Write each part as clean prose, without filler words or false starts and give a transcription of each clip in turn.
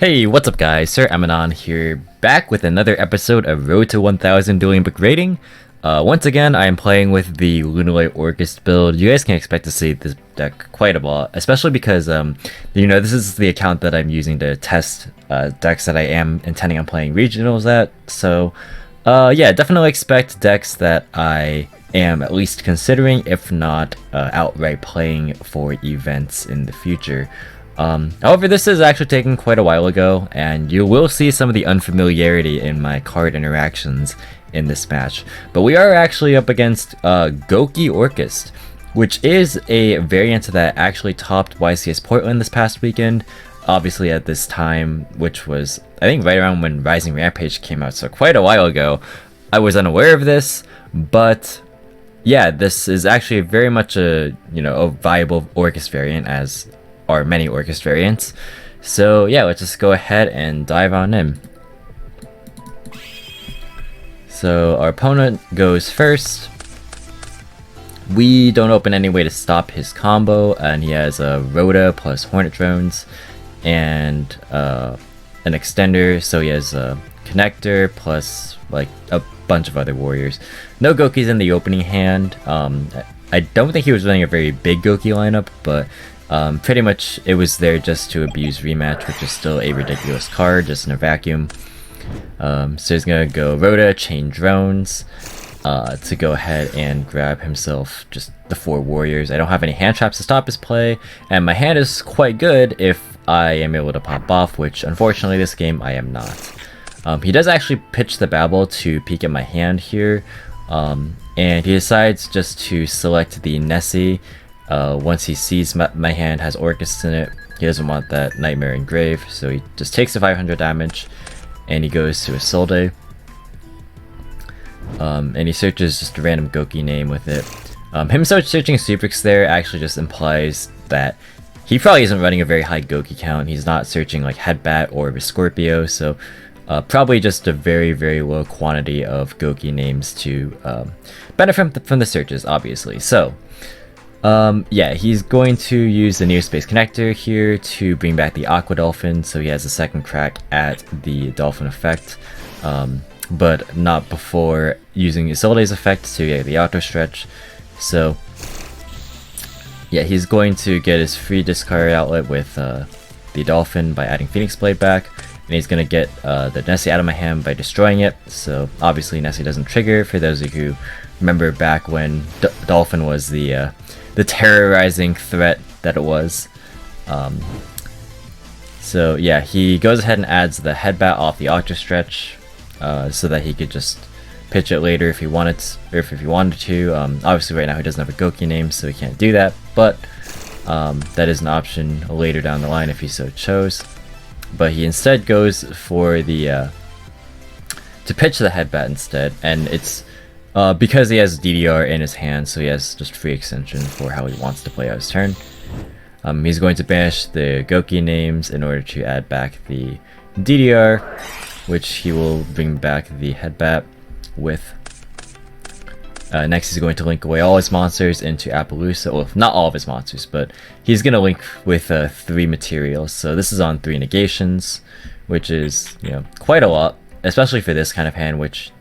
Hey, what's up guys? Sir Emanon here, back with another episode of Road to 1000 Dueling Book Rating. Once again, I am playing with the Lunalight Orcust build. You guys can expect to see this deck quite a lot, especially because, this is the account that I'm using to test decks that I am intending on playing regionals at. So, yeah, definitely expect decks that I am at least considering, if not outright playing for events in the future. However, this is actually taken quite a while ago, and you will see some of the unfamiliarity in my card interactions in this match. But we are actually up against Gouki Orcust, which is a variant that actually topped YCS Portland this past weekend. Obviously at this time, which was, I think, right around when Rising Rampage came out, so quite a while ago. I was unaware of this, but yeah, this is actually very much a viable Orcust variant, as are many Orcust variants. So yeah, let's just go ahead and dive on in. So our opponent goes first. We don't open any way to stop his combo, and he has a Rhoda plus Hornet drones and an extender, so he has a connector plus like a bunch of other warriors. No Gokis in the opening hand. I don't think he was running a very big Gouki lineup, but pretty much it was there just to abuse rematch, which is still a ridiculous card, just in a vacuum. So he's gonna go Rhoda, chain drones, to go ahead and grab himself just the 4 warriors. I don't have any hand traps to stop his play, and my hand is quite good if I am able to pop off, which unfortunately this game I am not. He does actually pitch the Babel to peek at my hand here, and he decides just to select the Nessie. Once he sees my hand has Orcust in it, he doesn't want that Nightmare Engrave, so he just takes the 500 damage, and he goes to Isolde. And he searches just a random Gouki name with it. Him searching Suprix there actually just implies that he probably isn't running a very high Gouki count. He's not searching like Headbat or Scorpio, so probably just a very, very low quantity of Gouki names to benefit from the searches, obviously. So yeah, he's going to use the Near Space Connector here to bring back the Aqua Dolphin, so he has a second crack at the Dolphin effect, but not before using Isolde's effect to get the Auto Stretch. So yeah, he's going to get his free discard outlet with the Dolphin by adding Phoenix Blade back, and he's going to get the Nessie out of my hand by destroying it. So obviously Nessie doesn't trigger, for those of you who remember back when Dolphin was the terrorizing threat that it was. So yeah, he goes ahead and adds the Headbat off the Octa Stretch, so that he could just pitch it later if he wanted to. Obviously right now he doesn't have a Gouki name, so he can't do that, but that is an option later down the line if he so chose. But he instead goes for the to pitch the Headbat instead, and it's because he has DDR in his hand, so he has just free extension for how he wants to play out his turn. He's going to banish the Gouki names in order to add back the DDR, which he will bring back the Headbat with. Next he's going to link away all his monsters into Appaloosa. Well, not all of his monsters, but he's going to link with 3 materials. So this is on 3 negations, which is, quite a lot, especially for this kind of hand, which,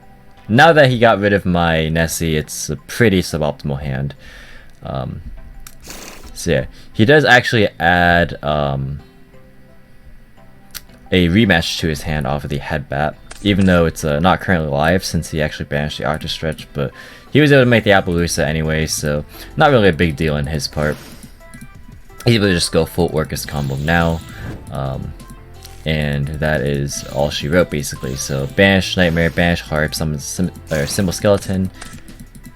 now that he got rid of my Nessie, it's a pretty suboptimal hand. So yeah, he does actually add a rematch to his hand off of the Headbat, even though it's not currently live since he actually banished the Octa Stretch, but he was able to make the Appaloosa anyway, so not really a big deal in his part. He's able to just go full Orcust combo now. And that is all she wrote, basically. So banish Nightmare, banish Harp, summons Symbol Skeleton.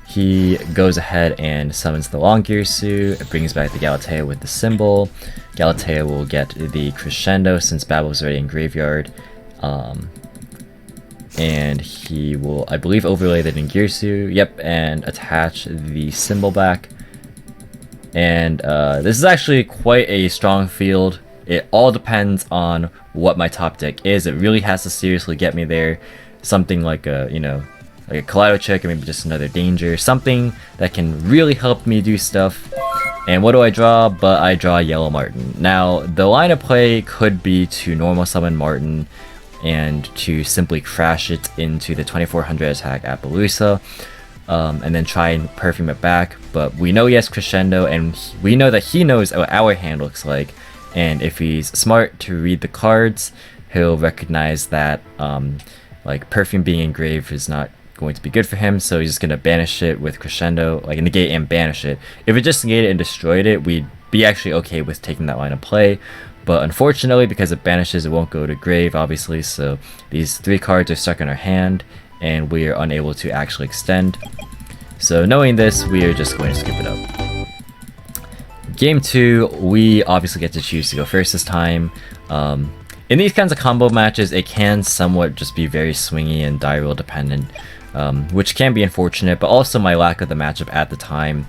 He goes ahead and summons the Long Gear Suit. It brings back the Galatea with the symbol. Galatea will get the Crescendo since Babel's already in graveyard. And he will, I believe, overlay the Ningirsu. Yep, and attach the symbol back. And this is actually quite a strong field. It all depends on what my top deck is. It really has to seriously get me there. Something like a, like a Kaleido Check, or maybe just another Danger. Something that can really help me do stuff. And what do I draw? But I draw Yellow Martin. Now, the line of play could be to normal summon Martin and to simply crash it into the 2400 attack Appaloosa, and then try and perfume it back. But we know he has Crescendo, and we know that he knows what our hand looks like. And if he's smart to read the cards, he'll recognize that like Perfume being engraved is not going to be good for him, so he's just gonna banish it with Crescendo, like negate and banish it. If it just negated and destroyed it, we'd be actually okay with taking that line of play. But unfortunately, because it banishes, it won't go to grave, obviously, so these 3 cards are stuck in our hand, and we are unable to actually extend. So knowing this, we are just going to skip it up. Game 2, we obviously get to choose to go first this time. In these kinds of combo matches, it can somewhat just be very swingy and die roll dependent, which can be unfortunate, but also my lack of the matchup at the time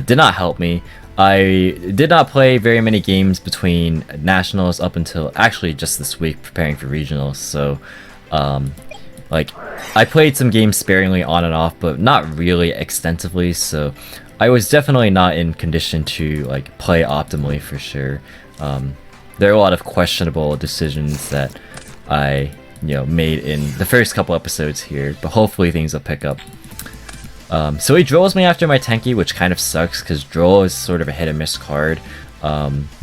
did not help me. I did not play very many games between nationals up until actually just this week, preparing for regionals, so like I played some games sparingly on and off, but not really extensively, so I was definitely not in condition to like play optimally for sure. There are a lot of questionable decisions that I made in the first couple episodes here, but hopefully things will pick up. So he draws me after my Tenki, which kind of sucks because draw is sort of a hit and miss card.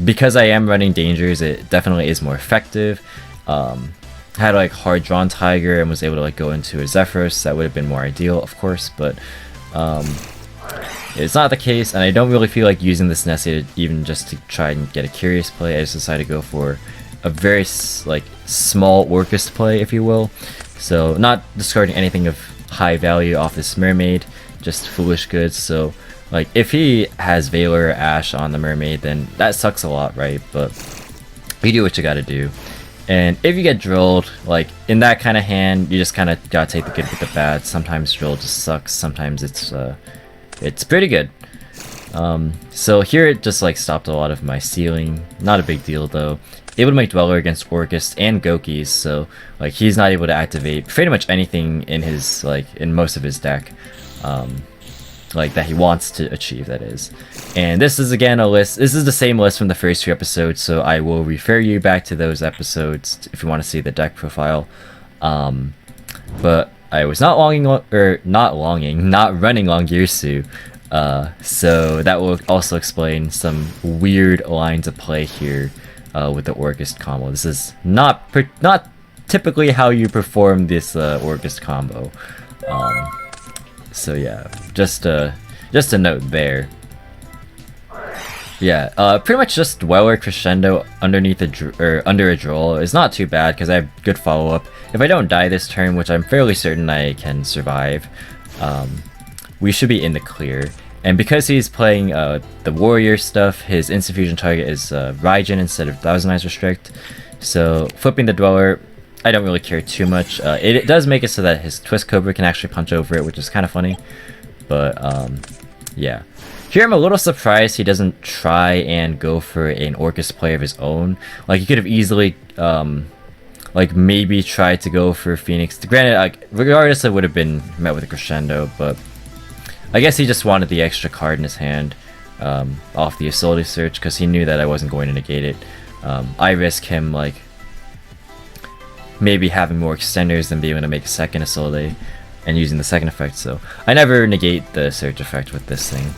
Because I am running dangers, it definitely is more effective. Had like hard drawn Tiger and was able to like go into a Zephyros. That would have been more ideal, of course, but it's not the case, and I don't really feel like using this Nessie even just to try and get a curious play. I just decided to go for a very like small Orcust play, if you will. So not discarding anything of high value off this Mermaid, just foolish goods. So like if he has Valor or Ash on the Mermaid, then that sucks a lot, right? But you do what you gotta do. And if you get drilled, like in that kind of hand, you just kind of gotta take the good with the bad. Sometimes drill just sucks, sometimes it's pretty good. So here it just like stopped a lot of my ceiling. Not a big deal though. Able to make Dweller against Orcust and Gouki's, so like he's not able to activate pretty much anything in his in most of his deck, like that he wants to achieve, that is. And this is again a list. This is the same list from the first 2 episodes, so I will refer you back to those episodes if you want to see the deck profile. But I was not running Long Girsu, so that will also explain some weird lines of play here with the Orcust combo. This is not typically how you perform this Orcust combo. So yeah, just a note there. Yeah, pretty much just Dweller Crescendo underneath under a draw is not too bad because I have good follow up. If I don't die this turn, which I'm fairly certain I can survive, we should be in the clear. And because he's playing the warrior stuff, his instant fusion target is Raijin instead of Thousand Eyes Restrict. So flipping the Dweller, I don't really care too much. It does make it so that his Twist Cobra can actually punch over it, which is kind of funny. But yeah. Here I'm a little surprised he doesn't try and go for an Orcust play of his own. Like he could have easily like maybe tried to go for Phoenix. Granted, like regardless, it would have been met with a Crescendo, but I guess he just wanted the extra card in his hand off the Isolde Search because he knew that I wasn't going to negate it. I risk him like maybe having more extenders than being able to make a second Isolde and using the second effect, so I never negate the search effect with this thing.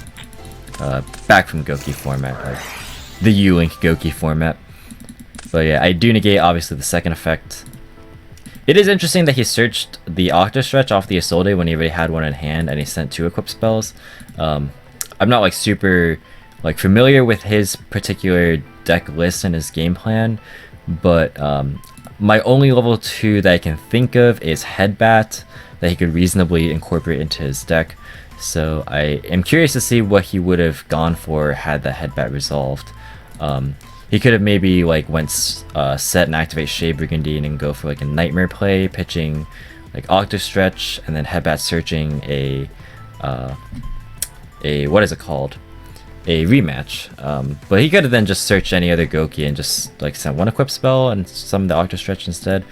Back from Gouki format, like the U-Link Gouki format. But yeah, I do negate obviously the second effect. It is interesting that he searched the Octostretch off the Isolde when he already had one in hand and he sent 2 equip spells. I'm not like super like familiar with his particular deck list and his game plan, but my only level 2 that I can think of is Headbat that he could reasonably incorporate into his deck. So I am curious to see what he would have gone for had that Headbat resolved. He could have maybe like went set and activate Shade Brigandine and go for like a Nightmare play, pitching like Octostretch and then Headbat searching a what is it called? A rematch. But he could have then just searched any other Gouki and just like sent 1 equip spell and summon the Octostretch instead.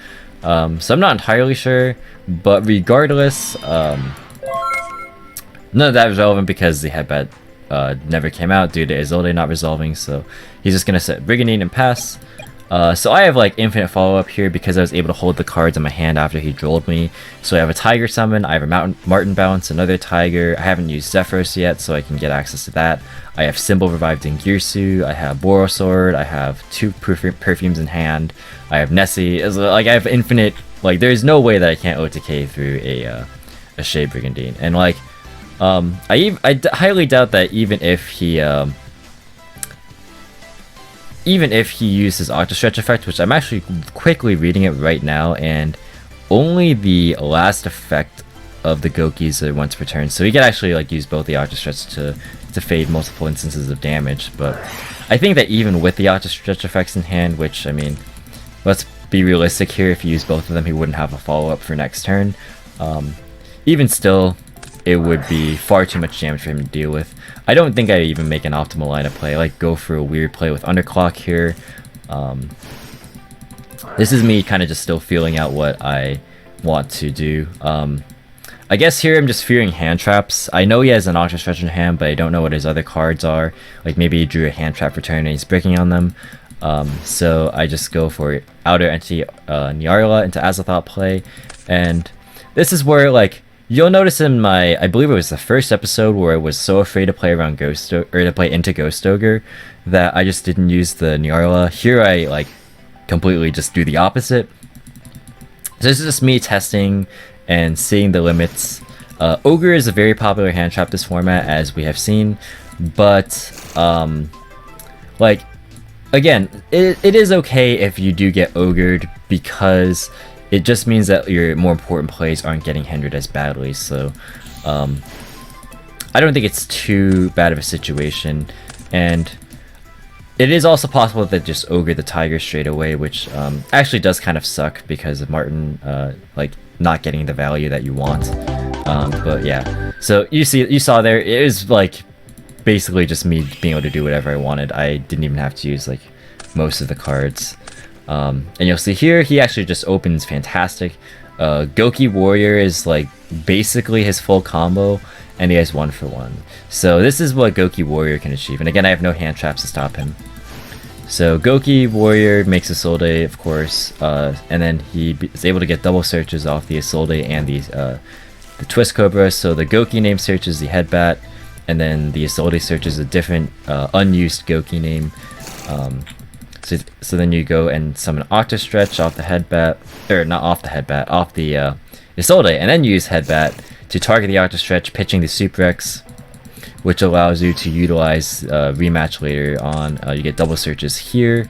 So I'm not entirely sure, but regardless, none of that is relevant because the Headbat never came out due to Isolde not resolving, so he's just gonna set Brigandine and pass. So I have like infinite follow-up here because I was able to hold the cards in my hand after he drolled me. So I have a Tiger summon, I have a Martin bounce, another Tiger. I haven't used Zephyros yet, so I can get access to that. I have Symbol revived in Girsu, I have Borosword, I have 2 perfumes in hand, I have Nessie. Like I have infinite, like there's no way that I can't OTK through a Shade Brigandine. And like I highly doubt that even if he used his Octostretch effect, which I'm actually quickly reading it right now, and only the last effect of the Goukis are once per turn, so he can actually like use both the Octostretch to fade multiple instances of damage. But I think that even with the Octostretch effects in hand, which I mean, let's be realistic here, if he used both of them, he wouldn't have a follow-up for next turn. Even still, it would be far too much damage for him to deal with. I don't think I'd even make an optimal line of play. I like go for a weird play with Underclock here. This is me kind of just still feeling out what I want to do. I guess here I'm just fearing hand traps. I know he has an Octostretch in hand, but I don't know what his other cards are. Like maybe he drew a hand trap for turn and he's breaking on them. So I just go for Outer Entity Nyarla into Azathoth play. And this is where like you'll notice in my, I believe it was the first episode where I was so afraid to play around or to play into Ghost Ogre that I just didn't use the Nyarla. Here I like completely just do the opposite. So this is just me testing and seeing the limits. Ogre is a very popular hand trap this format, as we have seen, but like again, it is okay if you do get ogred, because it just means that your more important plays aren't getting hindered as badly. So I don't think it's too bad of a situation, and it is also possible that just ogre the Tiger straight away, which actually does kind of suck because of Martin like not getting the value that you want. But yeah, so you saw there, it was like basically just me being able to do whatever I wanted. I didn't even have to use like most of the cards. And you'll see here, he actually just opens fantastic. Gouki Warrior is like basically his full combo, and he has 1-for-1. So this is what Gouki Warrior can achieve. And again, I have no hand traps to stop him. So Gouki Warrior makes Isolde, of course, and then he is able to get double searches off the Isolde and the Twist Cobra. So the Gouki name searches the Headbat, and then the Isolde searches a different unused Gouki name. So then you go and summon Octostretch off the Headbat, or not off the Headbat, off the Isolde, and then use Headbat to target the Octostretch, pitching the Suprex, which allows you to utilize rematch later on. You get double searches here,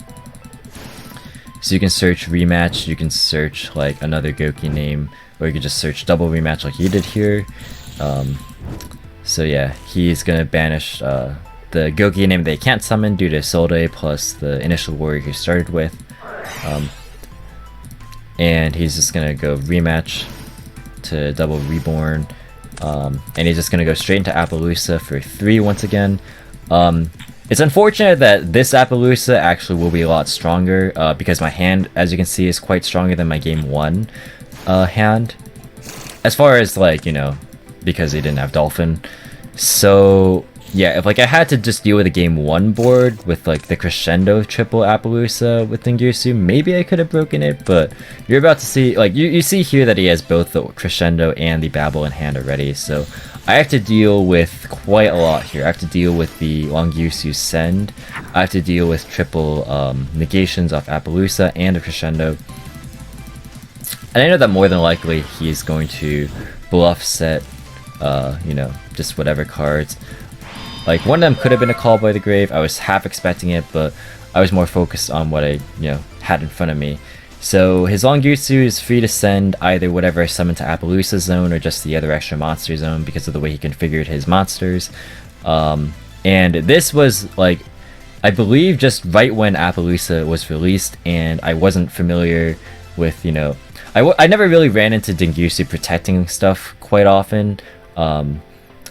so you can search rematch, you can search like another Gouki name, or you can just search double rematch like you did here. So yeah, he's gonna banish the Gouki name they can't summon due to Isolde plus the initial warrior he started with. And he's just gonna go rematch to double reborn. And he's just gonna go straight into Appaloosa for 3 once again. It's unfortunate that this Appaloosa actually will be a lot stronger because my hand, as you can see, is quite stronger than my game 1 hand. As far as like, you know, because he didn't have Dolphin. So yeah, if like I had to just deal with a game 1 board with like the Crescendo triple Appaloosa with Girsu, maybe I could have broken it, but you're about to see, like you see here that he has both the Crescendo and the Babel in hand already, so I have to deal with quite a lot here. I have to deal with the Girsu Send, I have to deal with triple negations off Appaloosa and a Crescendo, and I know that more than likely he's going to bluff set, you know, just whatever cards. Like, one of them could have been a Call by the Grave. I was half expecting it, but I was more focused on what I, you know, had in front of me. So his Girsu is free to send either whatever I summon to Appaloosa zone or just the other extra monster zone because of the way he configured his monsters. And this was, like, I believe just right when Appaloosa was released, and I wasn't familiar with, you know, I never really ran into Girsu protecting stuff quite often.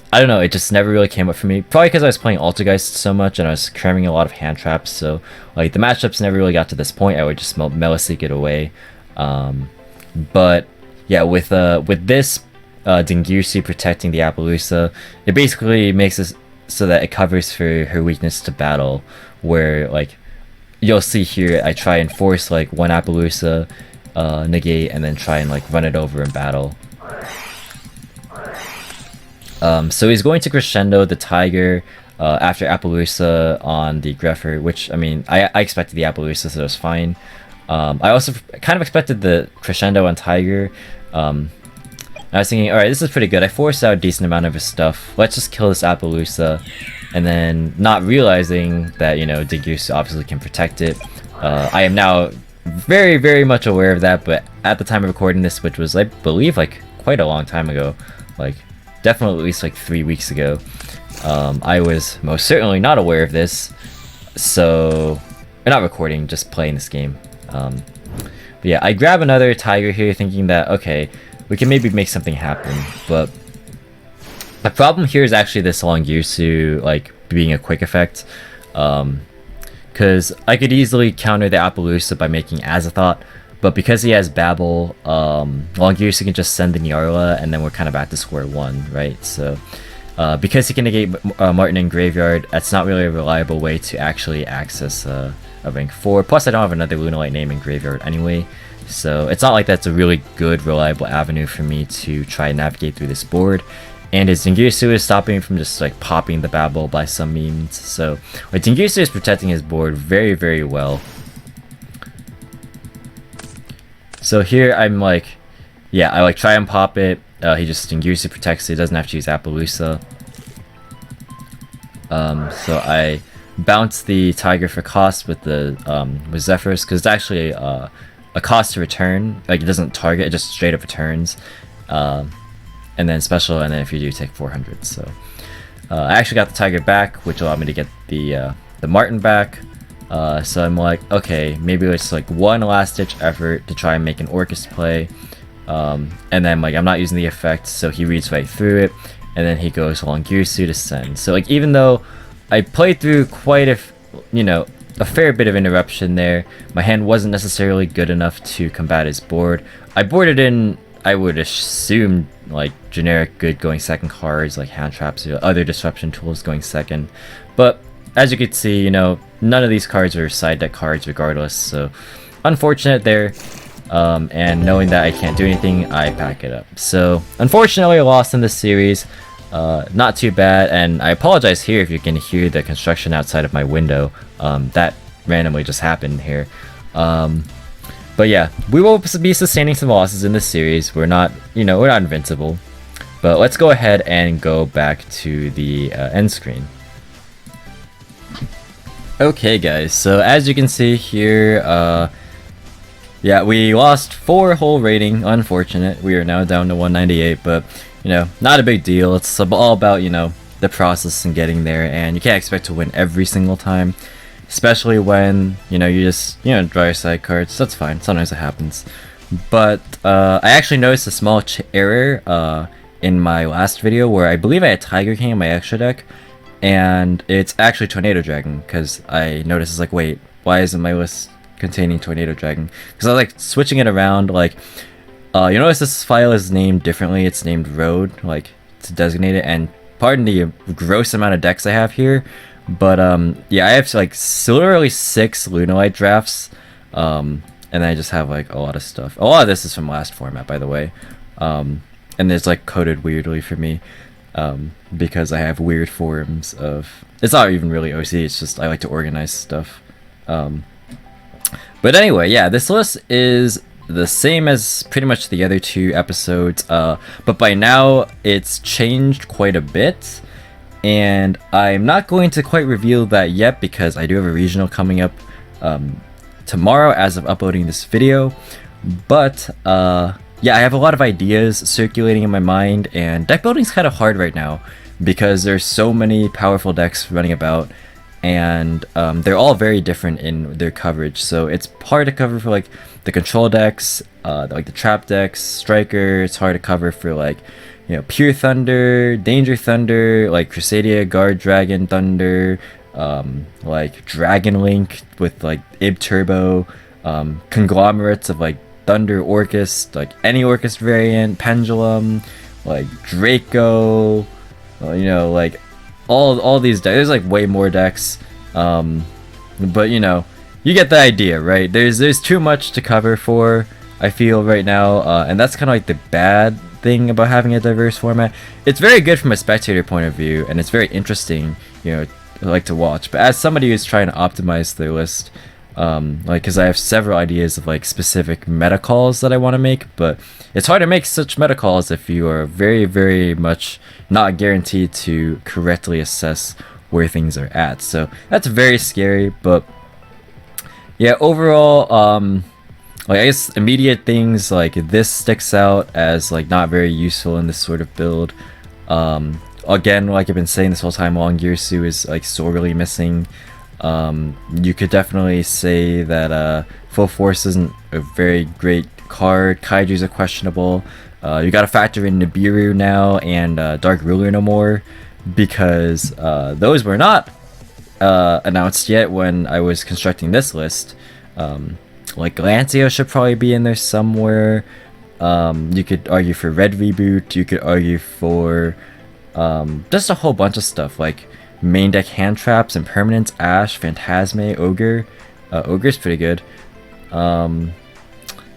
I don't know, it just never really came up for me. Probably because I was playing Altergeist so much and I was cramming a lot of hand traps, so like the matchups never really got to this point. I would just Meliseek it away. But yeah, with this Girsu protecting the Appaloosa, it basically makes so that it covers for her weakness to battle, where like you'll see here I try and force like one Appaloosa negate and then try and like run it over in battle. So he's going to crescendo the Tiger after Appaloosa on the Greffer, which I mean I expected the Appaloosa, so it was fine. I also kind of expected the crescendo on Tiger. I was thinking, alright, this is pretty good. I forced out a decent amount of his stuff. Let's just kill this Appaloosa. And then not realizing that, you know, Dingyusu obviously can protect it. I am now very, very much aware of that, but at the time of recording this, which was, I believe, like, quite a long time ago, like, definitely at least, like, 3 weeks ago, I was most certainly not aware of this. So, not recording, just playing this game. But yeah, I grab another Tiger here thinking that, okay, we can maybe make something happen, but the problem here is actually this Longyusu, like, being a quick effect, because I could easily counter the Appaloosa by making Azathoth, but because he has Babel, Longyusu can just send the Nyarla, and then we're kind of back to square one, right? So, because he can negate Martin in Graveyard, that's not really a reliable way to actually access a rank 4, plus I don't have another Lunalight name in Graveyard anyway. So it's not like that's a really good, reliable avenue for me to try and navigate through this board. And his Dingyusu is stopping me from just like popping the Babel by some means. So like, Dingyusu is protecting his board very, very well. So here I'm like, yeah, I like try and pop it. He just Dingyusu protects it, doesn't have to use Appaloosa. So I bounce the Tiger for cost with the with Zephyrs, because it's actually a cost to return, like it doesn't target, it just straight up returns, and then special, and then if you do, take 400. So I actually got the Tiger back, which allowed me to get the Martin back. So I'm like, okay, maybe it's like one last ditch effort to try and make an Orcust play, and then like I'm not using the effect, so he reads right through it, and then he goes Longyusu to send. So like even though I played through quite a fair bit of interruption there, my hand wasn't necessarily good enough to combat his board. I boarded in, I would assume, like generic good going second cards like hand traps or other disruption tools going second, but as you can see, you know, none of these cards are side deck cards regardless, so unfortunate there. And knowing that I can't do anything, I pack it up. So unfortunately I lost in this series. Not too bad, and I apologize here if you can hear the construction outside of my window. That randomly just happened here. But yeah, we will be sustaining some losses in this series. We're not, we're not invincible. But let's go ahead and go back to the end screen. Okay guys, so as you can see here, yeah, we lost 4 whole rating, unfortunate. We are now down to 198, but not a big deal. It's all about, the process and getting there, and you can't expect to win every single time, especially when, you just, draw your side cards. That's fine, sometimes it happens. But I actually noticed a small error in my last video where I believe I had Tiger King in my extra deck, and it's actually Tornado Dragon, because I noticed, it's like, wait, why isn't my list containing Tornado Dragon? Because I was like switching it around, like, you notice this file is named differently. It's named Road, like, to designate it, and pardon the gross amount of decks I have here, but yeah, I have like literally 6 Lunalight drafts, and then I just have like a lot of stuff. A lot of this is from last format, by the way, and it's like coded weirdly for me, because I have weird forms of, it's not even really OC, it's just I like to organize stuff. But anyway, yeah, this list is the same as pretty much the other 2 episodes, but by now it's changed quite a bit, and I'm not going to quite reveal that yet because I do have a regional coming up tomorrow as of uploading this video. But yeah, I have a lot of ideas circulating in my mind, and deck building is kind of hard right now because there's so many powerful decks running about, and they're all very different in their coverage, so it's hard to cover for like the control decks, like the trap decks, Striker. It's hard to cover for like, Pure Thunder, Danger Thunder, like Crusadia, Guard Dragon Thunder, like Dragon Link with like Ib Turbo, conglomerates of like Thunder Orcust, like any Orcust variant, Pendulum, like Draco, like all these decks. There's like way more decks, but you know, you get the idea, right? There's too much to cover for, I feel, right now, and that's kind of like the bad thing about having a diverse format. It's very good from a spectator point of view, and it's very interesting, you know, like to watch. But as somebody who's trying to optimize their list, like, because I have several ideas of like specific meta calls that I want to make, but it's hard to make such meta calls if you are very much not guaranteed to correctly assess where things are at. So that's very scary. But yeah, overall, like, I guess immediate things like this sticks out as like not very useful in this sort of build. Again, like I've been saying this whole time, Long Girsu is like sorely missing. You could definitely say that Full Force isn't a very great card. Kaiju's are questionable. You gotta factor in Nibiru now and Dark Ruler no more, because those were not announced yet when I was constructing this list. Like Glanceo should probably be in there somewhere. You could argue for Red Reboot. You could argue for just a whole bunch of stuff like main deck hand traps, impermanence, Ash, Phantasme, Ogre. Ogre's pretty good.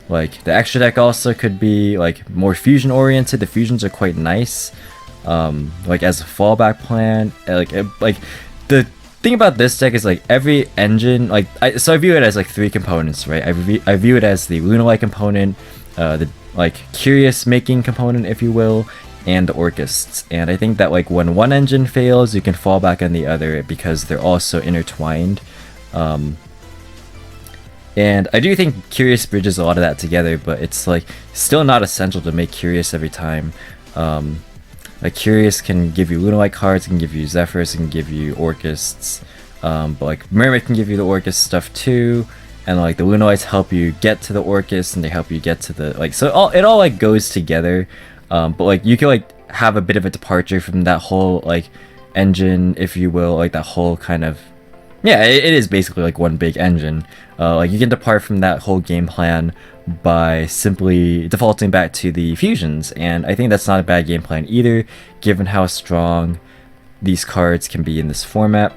Like the extra deck also could be like more fusion oriented. The fusions are quite nice. Like as a fallback plan. Like the thing about this deck is like every engine, like so I view it as like three components, right? I view it as the Lunalight component, the like curious making component, if you will, and the Orcusts. And I think that like when one engine fails, you can fall back on the other because they're all so intertwined. And I do think Curious bridges a lot of that together, but it's like still not essential to make Curious every time. Like Curious can give you Lunalight cards, can give you Zephyrs, can give you Orcusts, but like Mermaid can give you the Orcust stuff too, and like the Lunalights help you get to the Orcust, and they help you get to the like, so it all like goes together. But like you can like have a bit of a departure from that whole like engine, if you will, like that whole kind of, yeah, it is basically like one big engine. Like you can depart from that whole game plan by simply defaulting back to the fusions, and I think that's not a bad game plan either, given how strong these cards can be in this format.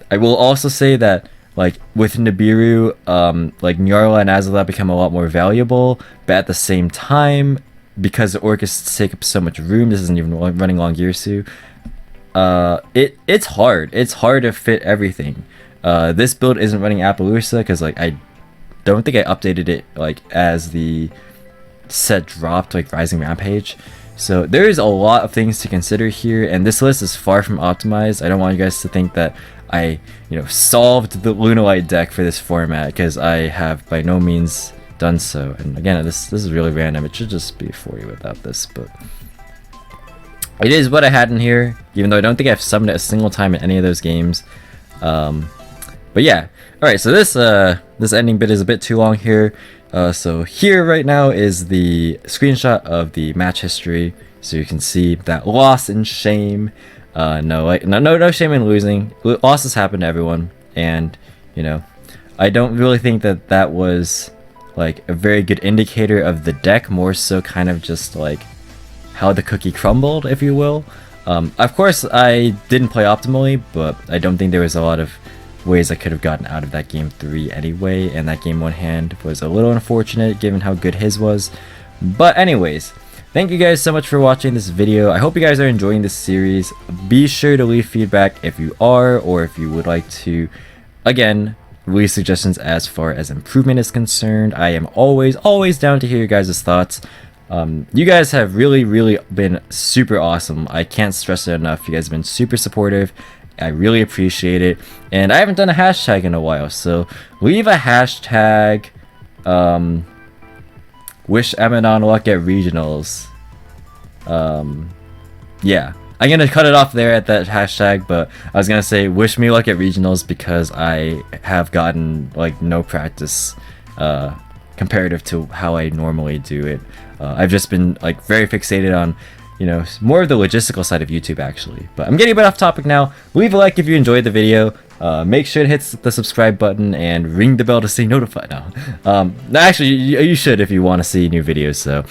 I will also say that like with Nibiru, like Nyarla and Azala become a lot more valuable, but at the same time, because the Orcusts take up so much room, this isn't even running Long Girsu, it's hard to fit everything. This build isn't running Appaloosa because like I don't think I updated it like as the set dropped, like Rising Rampage. So there is a lot of things to consider here, and this list is far from optimized. I don't want you guys to think that I, you know, solved the Lunalight deck for this format, because I have by no means done so. And again, this is really random. It should just be 40 without this, but it is what I had in here, even though I don't think I've summoned it a single time in any of those games. But yeah, alright, so this ending bit is a bit too long here. So here right now is the screenshot of the match history, so you can see that loss and shame. No shame in losing. Losses happen to everyone, and you know, I don't really think that that was like a very good indicator of the deck, more so kind of just like how the cookie crumbled, if you will. Of course, I didn't play optimally, but I don't think there was a lot of ways I could have gotten out of that game 3 anyway, and that game 1 hand was a little unfortunate given how good his was. But anyways, thank you guys so much for watching this video. I hope you guys are enjoying this series. Be sure to leave feedback if you are, or if you would like to, again, release suggestions as far as improvement is concerned. I am always down to hear your guys' thoughts. You guys have really been super awesome. I can't stress it enough. You guys have been super supportive. I really appreciate it, and I haven't done a hashtag in a while, so leave a hashtag wish Emanon luck at regionals. Yeah, I'm gonna cut it off there at that hashtag, but I was gonna say wish me luck at regionals because I have gotten like no practice comparative to how I normally do it. I've just been like very fixated on, you know, more of the logistical side of YouTube actually. But I'm getting a bit off topic now. Leave a like if you enjoyed the video. Make sure to hit the subscribe button and ring the bell to stay notified. No, actually, you should if you want to see new videos. So,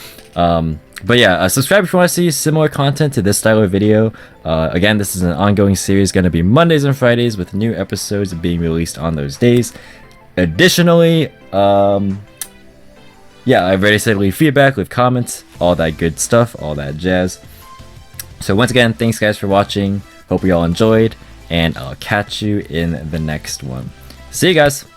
But yeah, subscribe if you want to see similar content to this style of video. Again, this is an ongoing series, going to be Mondays and Fridays with new episodes being released on those days. Additionally, yeah, I've already said leave feedback, leave comments, all that good stuff, all that jazz. So once again, thanks guys for watching. Hope you all enjoyed, and I'll catch you in the next one. See you guys!